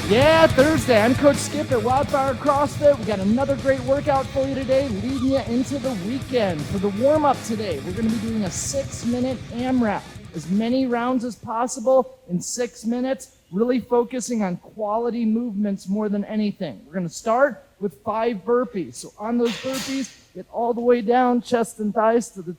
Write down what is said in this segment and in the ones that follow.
Yeah, Thursday. I'm Coach Skip at WildFire CrossFit. We got another great workout for you today, leading you into the weekend. For the warm-up today, we're going to be doing a 6-minute AMRAP. As many rounds as possible in 6 minutes, really focusing on quality movements more than anything. We're going to start with 5 burpees. So on those burpees, get all the way down, chest and thighs to the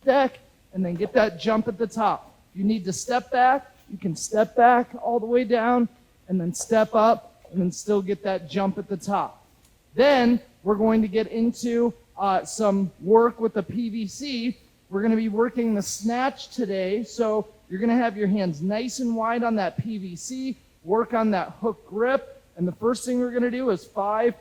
deck, and then get that jump at the top. If you need to step back, you can step back all the way down, and then step up, and then still get that jump at the top. Then we're going to get into some work with the PVC. We're going to be working the snatch today, so you're going to have your hands nice and wide on that PVC, work on that hook grip, and the first thing we're going to do is 5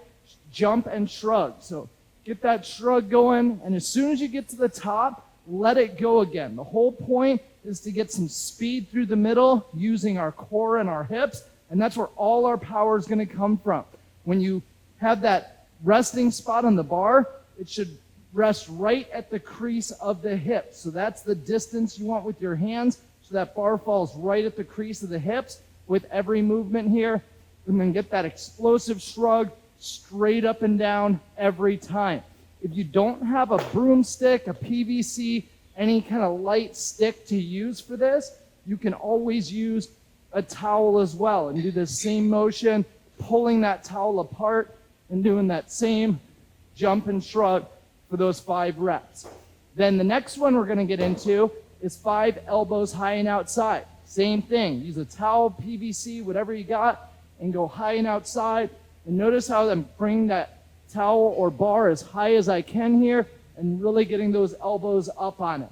jump and shrug. So get that shrug going, and as soon as you get to the top, let it go again. The whole point is to get some speed through the middle using our core and our hips, and that's where all our power is going to come from. When you have that resting spot on the bar, it should rest right at the crease of the hips. So that's the distance you want with your hands, so that bar falls right at the crease of the hips with every movement here. And then get that explosive shrug straight up and down every time. If you don't have a broomstick, a PVC, any kind of light stick to use for this, you can always use a towel as well and do the same motion, pulling that towel apart and doing that same jump and shrug for those 5 reps. Then the next one we're going to get into is 5 elbows high and outside. Same thing. Use a towel, PVC, whatever you got, and go high and outside. And notice how I'm bringing that towel or bar as high as I can here and really getting those elbows up on it.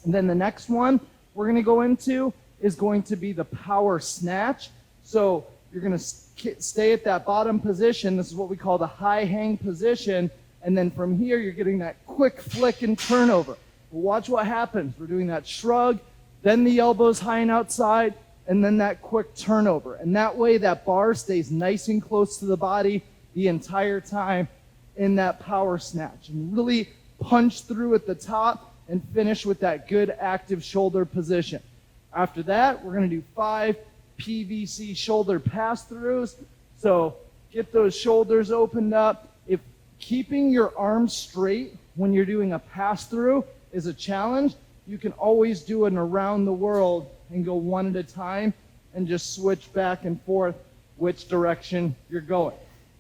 And then the next one we're going to go into is going to be the power snatch. So you're going to stay at that bottom position. This is what we call the high hang position. And then from here, you're getting that quick flick and turnover. Well, watch what happens. We're doing that shrug, then the elbows high and outside, and then that quick turnover. And that way, that bar stays nice and close to the body the entire time in that power snatch. And really punch through at the top and finish with that good active shoulder position. After that, we're going to do 5 PVC shoulder pass-throughs. So get those shoulders opened up. If keeping your arms straight when you're doing a pass-through is a challenge, you can always do an around the world and go one at a time and just switch back and forth which direction you're going.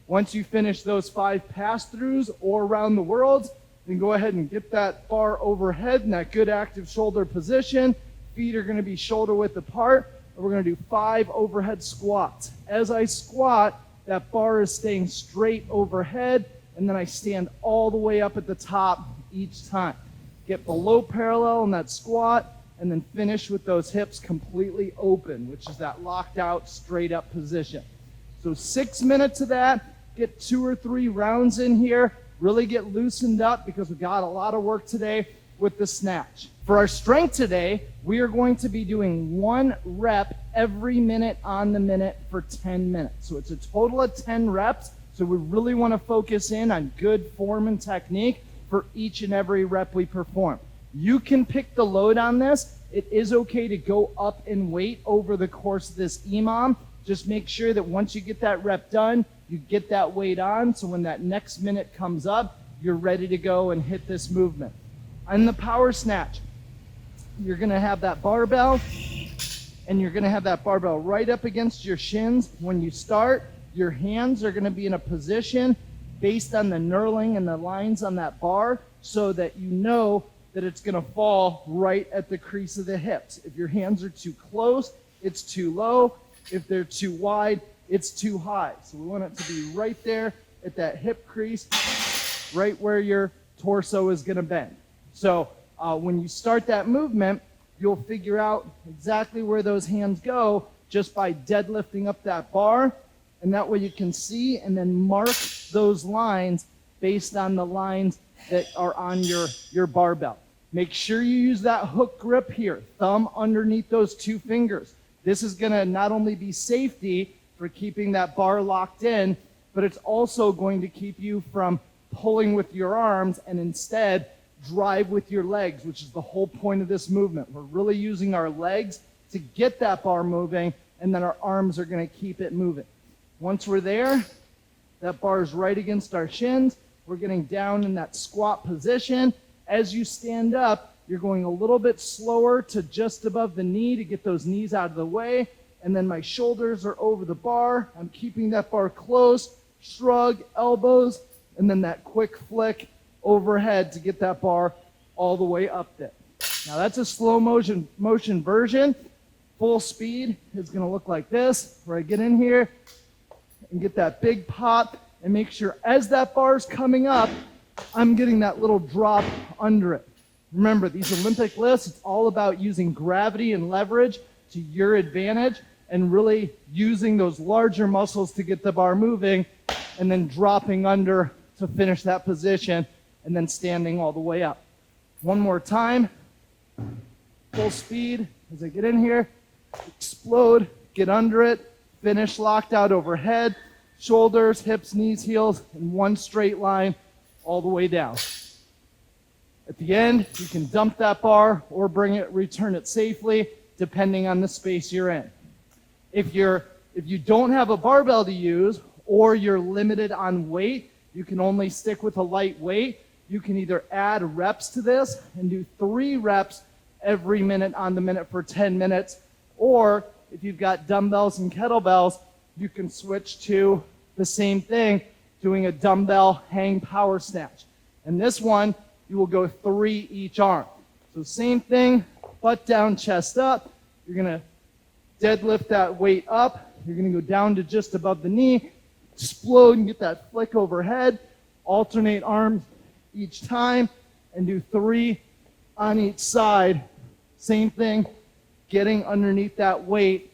Once you finish those 5 pass-throughs or around the world, then go ahead and get that bar overhead in that good active shoulder position. Feet are going to be shoulder width apart, and we're going to do 5 overhead squats. As I squat, that bar is staying straight overhead, and then I stand all the way up at the top each time. Get below parallel in that squat, and then finish with those hips completely open, which is that locked out, straight up position. So 6 minutes of that, get 2 or 3 rounds in here, really get loosened up because we got a lot of work today with the snatch. For our strength today, we are going to be doing 1 rep every minute on the minute for 10 minutes. So it's a total of 10 reps. So we really want to focus in on good form and technique for each and every rep we perform. You can pick the load on this. It is okay to go up in weight over the course of this EMOM. Just make sure that once you get that rep done, you get that weight on, so when that next minute comes up, you're ready to go and hit this movement. On the power snatch, you're going to have that barbell, and you're going to have that barbell right up against your shins. When you start, your hands are going to be in a position based on the knurling and the lines on that bar so that you know that it's going to fall right at the crease of the hips. If your hands are too close, it's too low. If they're too wide, it's too high. So we want it to be right there at that hip crease, right where your torso is going to bend. So when you start that movement, you'll figure out exactly where those hands go just by deadlifting up that bar. And that way you can see and then mark those lines based on the lines that are on your barbell. Make sure you use that hook grip here, thumb underneath those 2 fingers. This is going to not only be safety for keeping that bar locked in, but it's also going to keep you from pulling with your arms and instead drive with your legs, which is the whole point of this movement. We're really using our legs to get that bar moving, and then our arms are going to keep it moving. Once we're there, that bar is right against our shins. We're getting down in that squat position. As you stand up, you're going a little bit slower to just above the knee to get those knees out of the way. And then my shoulders are over the bar. I'm keeping that bar close, shrug, elbows, and then that quick flick overhead to get that bar all the way up there. Now that's a slow motion version. Full speed is going to look like this, where I get in here and get that big pop and make sure as that bar is coming up, I'm getting that little drop under it. Remember, these Olympic lifts, it's all about using gravity and leverage to your advantage and really using those larger muscles to get the bar moving and then dropping under to finish that position and then standing all the way up. One more time. Full speed as I get in here. Explode, get under it, finish locked out overhead, shoulders, hips, knees, heels, in one straight line all the way down. At the end, you can dump that bar or return it safely, depending on the space you're in. If you don't have a barbell to use or you're limited on weight, you can only stick with a light weight. You can either add reps to this and do 3 reps every minute on the minute for 10 minutes, or if you've got dumbbells and kettlebells, you can switch to the same thing, doing a dumbbell hang power snatch. And this one, you will go 3 each arm. So same thing, butt down, chest up. You're gonna deadlift that weight up. You're gonna go down to just above the knee, explode and get that flick overhead. Alternate arms each time and do 3 on each side. Same thing, getting underneath that weight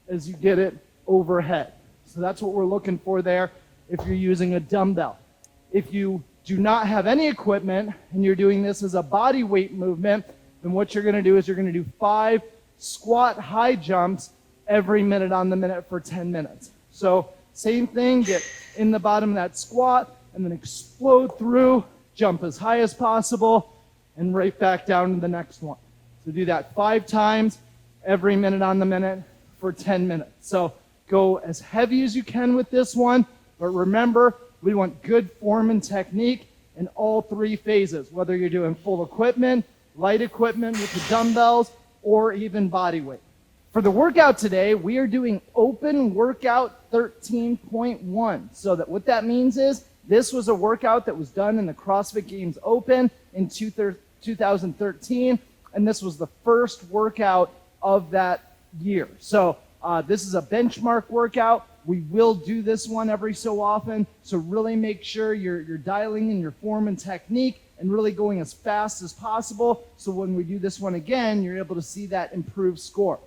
as you get it overhead. So that's what we're looking for there if you're using a dumbbell. If you do not have any equipment and you're doing this as a body weight movement, then what you're going to do is you're going to do 5 squat high jumps every minute on the minute for 10 minutes. So same thing, get in the bottom of that squat and then explode through, jump as high as possible, and right back down to the next one. So do that 5 times every minute on the minute for 10 minutes. So go as heavy as you can with this one, but remember, we want good form and technique in all 3 phases, whether you're doing full equipment, light equipment with the dumbbells, or even body weight. For the workout today, we are doing open workout 13.1. So that what that means is this was a workout that was done in the CrossFit Games Open in 2013, and this was the first workout of that year. So this is a benchmark workout. We will do this one every so often, so really make sure you're dialing in your form and technique and really going as fast as possible, so when we do this one again, you're able to see that improved score.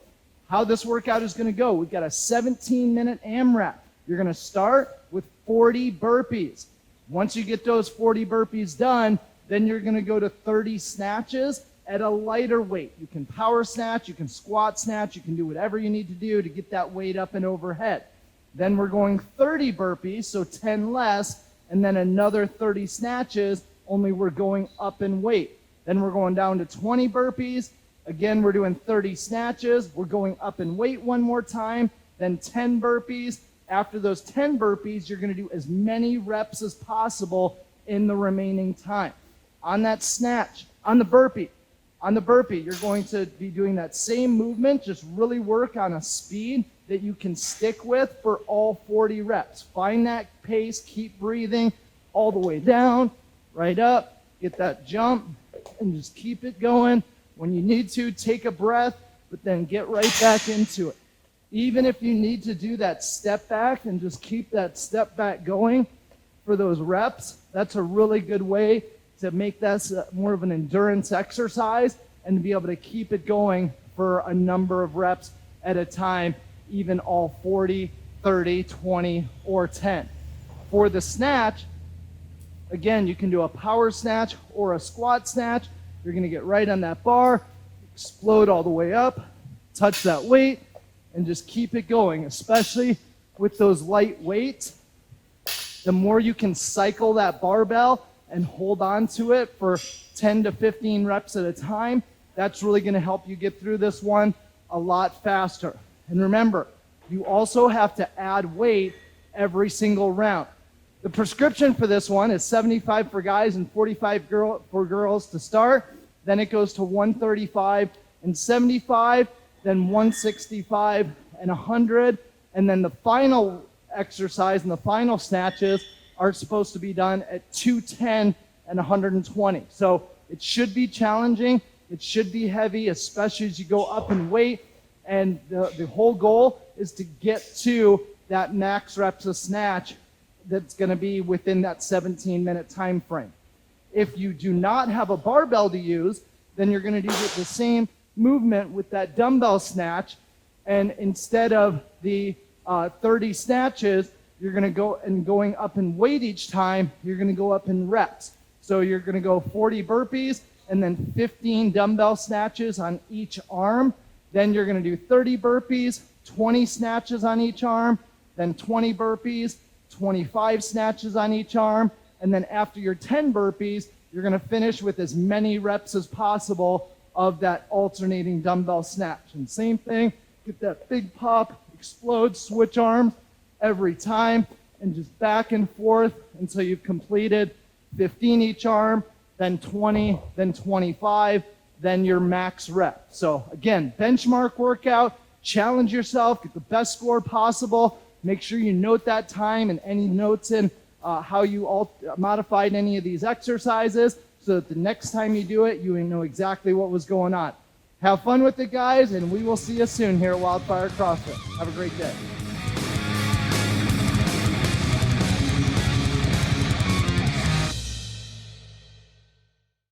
How this workout is going to go, we've got a 17-minute AMRAP. You're going to start with 40 burpees. Once you get those 40 burpees done, then you're going to go to 30 snatches at a lighter weight. You can power snatch, you can squat snatch, you can do whatever you need to do to get that weight up and overhead. Then we're going 30 burpees, so 10 less, and then another 30 snatches, only we're going up in weight. Then we're going down to 20 burpees. Again, we're doing 30 snatches. We're going up in weight one more time, then 10 burpees. After those 10 burpees, you're going to do as many reps as possible in the remaining time. On that snatch, on the burpee, you're going to be doing that same movement, just really work on a speed that you can stick with for all 40 reps. Find that pace, keep breathing all the way down, right up, get that jump, and just keep it going. When you need to, take a breath, but then get right back into it. Even if you need to do that step back and just keep that step back going for those reps, that's a really good way to make that more of an endurance exercise and to be able to keep it going for a number of reps at a time, even all 40, 30, 20, or 10. For the snatch, again, you can do a power snatch or a squat snatch. You're going to get right on that bar, explode all the way up, touch that weight, and just keep it going, especially with those light weights. the more you can cycle that barbell and hold on to it for 10 to 15 reps at a time, that's really going to help you get through this one a lot faster. And remember, you also have to add weight every single round. The prescription for this one is 75 for guys and 45 for girls to start. Then it goes to 135 and 75, then 165 and 100. And then the final exercise and the final snatches are supposed to be done at 210 and 120. So it should be challenging. It should be heavy, especially as you go up in weight. And the whole goal is to get to that max reps of snatch that's going to be within that 17-minute time frame. If you do not have a barbell to use, then you're going to do the same movement with that dumbbell snatch, and instead of the 30 snatches, you're going to go and going up in weight each time, you're going to go up in reps. So you're going to go 40 burpees and then 15 dumbbell snatches on each arm. Then you're going to do 30 burpees, 20 snatches on each arm, then 20 burpees, 25 snatches on each arm, and then after your 10 burpees, you're going to finish with as many reps as possible of that alternating dumbbell snatch. And same thing, get that big pop, explode, switch arms every time, and just back and forth until you've completed 15 each arm, then 20, then 25, then your max rep. So again, benchmark workout, challenge yourself, get the best score possible. Make sure you note that time and any notes in how you modified any of these exercises so that the next time you do it, you know exactly what was going on. Have fun with it, guys, and we will see you soon here at WildFire CrossFit. Have a great day.